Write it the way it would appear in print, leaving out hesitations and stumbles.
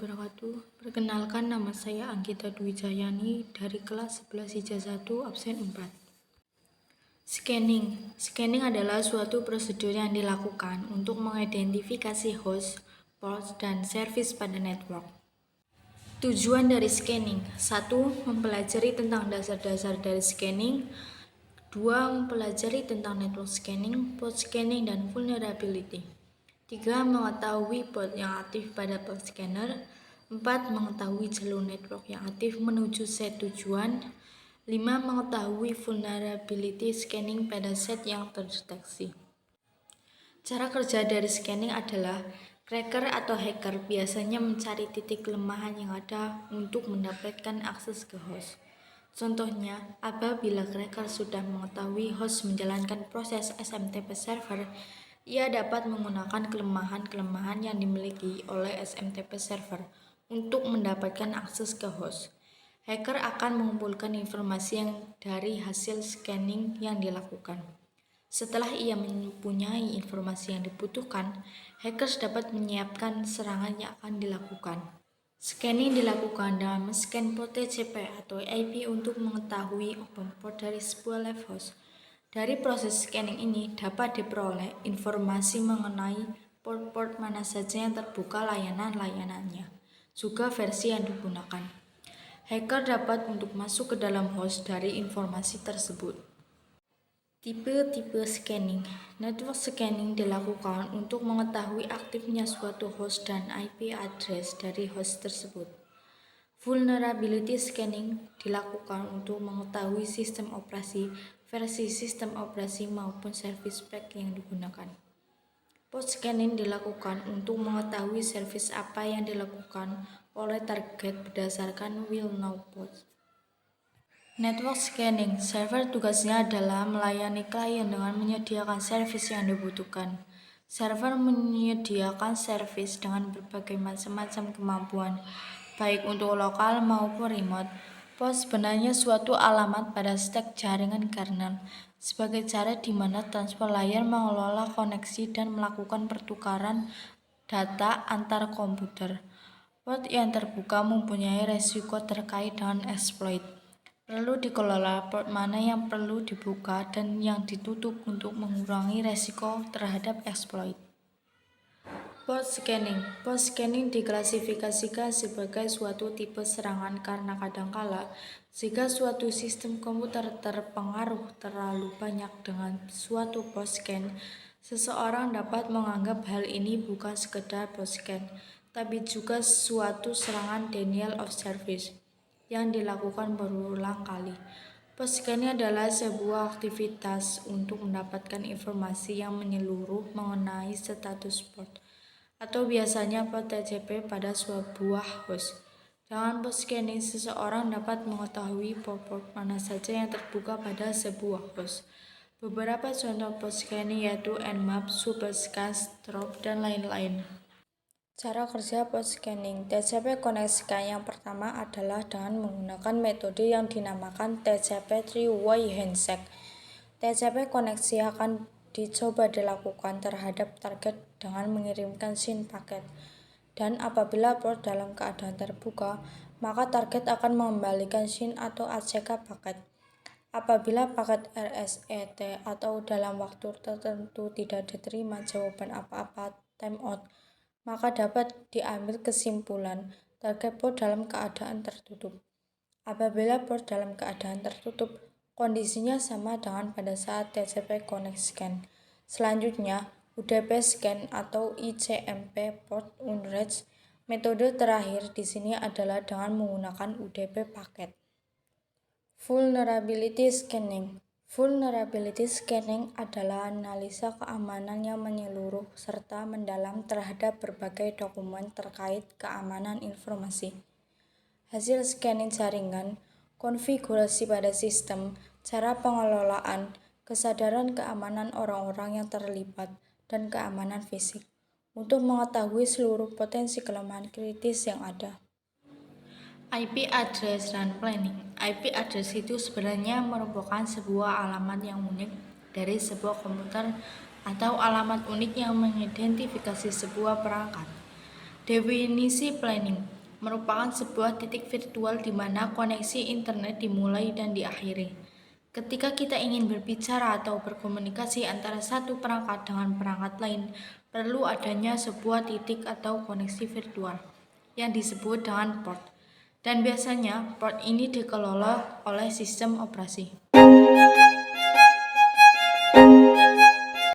wabarakatuh. Perkenalkan, nama saya Anggita Dwi Jayani dari kelas 11 IJA 1 absen 4. Scanning adalah suatu prosedur yang dilakukan untuk mengidentifikasi host, port, dan servis pada network. Tujuan dari scanning: 1. Mempelajari tentang dasar-dasar dari scanning. 2. Mempelajari tentang network scanning, port scanning, dan vulnerability. 3. Mengetahui port yang aktif pada port scanner. 4. Mengetahui jalur network yang aktif menuju set tujuan. 5. Mengetahui vulnerability scanning pada set yang terdeteksi. Cara kerja dari scanning adalah cracker atau hacker biasanya mencari titik kelemahan yang ada untuk mendapatkan akses ke host. Contohnya, apabila cracker sudah mengetahui host menjalankan proses SMTP server, ia dapat menggunakan kelemahan-kelemahan yang dimiliki oleh SMTP server untuk mendapatkan akses ke host. Hacker akan mengumpulkan informasi yang dari hasil scanning yang dilakukan. Setelah ia mempunyai informasi yang dibutuhkan, hackers dapat menyiapkan serangan yang akan dilakukan. Scanning dilakukan dengan men-scan port TCP atau IP untuk mengetahui open port dari sebuah live host. Dari proses scanning ini dapat diperoleh informasi mengenai port-port mana saja yang terbuka layanan-layanannya, juga versi yang digunakan. Hacker dapat untuk masuk ke dalam host dari informasi tersebut. Tipe-tipe scanning. Network scanning dilakukan untuk mengetahui aktifnya suatu host dan IP address dari host tersebut. Vulnerability scanning dilakukan untuk mengetahui sistem operasi, versi sistem operasi maupun service pack yang digunakan. Port scanning dilakukan untuk mengetahui service apa yang dilakukan oleh target berdasarkan will know port. Network scanning, server tugasnya adalah melayani klien dengan menyediakan servis yang dibutuhkan. Server menyediakan servis dengan berbagai macam kemampuan, baik untuk lokal maupun remote. Port sebenarnya suatu alamat pada stek jaringan kernel, sebagai cara di mana transfer layer mengelola koneksi dan melakukan pertukaran data antar komputer. Port yang terbuka mempunyai resiko terkait dengan exploit. Perlu dikelola port mana yang perlu dibuka dan yang ditutup untuk mengurangi resiko terhadap exploit. Port scanning diklasifikasikan sebagai suatu tipe serangan karena kadangkala jika suatu sistem komputer terpengaruh terlalu banyak dengan suatu port scan, seseorang dapat menganggap hal ini bukan sekedar port scan, tapi juga suatu serangan denial of service yang dilakukan berulang kali. Port scanning adalah sebuah aktivitas untuk mendapatkan informasi yang menyeluruh mengenai status port, atau biasanya port TCP pada sebuah host. Dengan port scanning, seseorang dapat mengetahui port-port mana saja yang terbuka pada sebuah host. Beberapa contoh port scanning yaitu Nmap, Superscan, Strobe, dan lain-lain. Cara kerja port scanning. TCP connect scan yang pertama adalah dengan menggunakan metode yang dinamakan TCP three-way handshake. TCP koneksi akan dicoba dilakukan terhadap target dengan mengirimkan SYN paket. Dan apabila port dalam keadaan terbuka, maka target akan mengembalikan SYN atau ACK paket. Apabila paket RSET atau dalam waktu tertentu tidak diterima jawaban apa-apa timeout, maka dapat diambil kesimpulan target port dalam keadaan tertutup. Apabila port dalam keadaan tertutup, kondisinya sama dengan pada saat TCP connect scan. Selanjutnya, UDP scan atau ICMP port unreached. Metode terakhir di sini adalah dengan menggunakan UDP paket. Vulnerability scanning. Vulnerability scanning adalah analisa keamanan yang menyeluruh serta mendalam terhadap berbagai dokumen terkait keamanan informasi. Hasil scanning jaringan, konfigurasi pada sistem, cara pengelolaan, kesadaran keamanan orang-orang yang terlibat, dan keamanan fisik, untuk mengetahui seluruh potensi kelemahan kritis yang ada. IP address dan planning. IP address itu sebenarnya merupakan sebuah alamat yang unik dari sebuah komputer atau alamat unik yang mengidentifikasi sebuah perangkat. Definisi planning merupakan sebuah titik virtual di mana koneksi internet dimulai dan diakhiri. Ketika kita ingin berbicara atau berkomunikasi antara satu perangkat dengan perangkat lain, perlu adanya sebuah titik atau koneksi virtual yang disebut dengan port. Dan biasanya port ini dikelola oleh sistem operasi.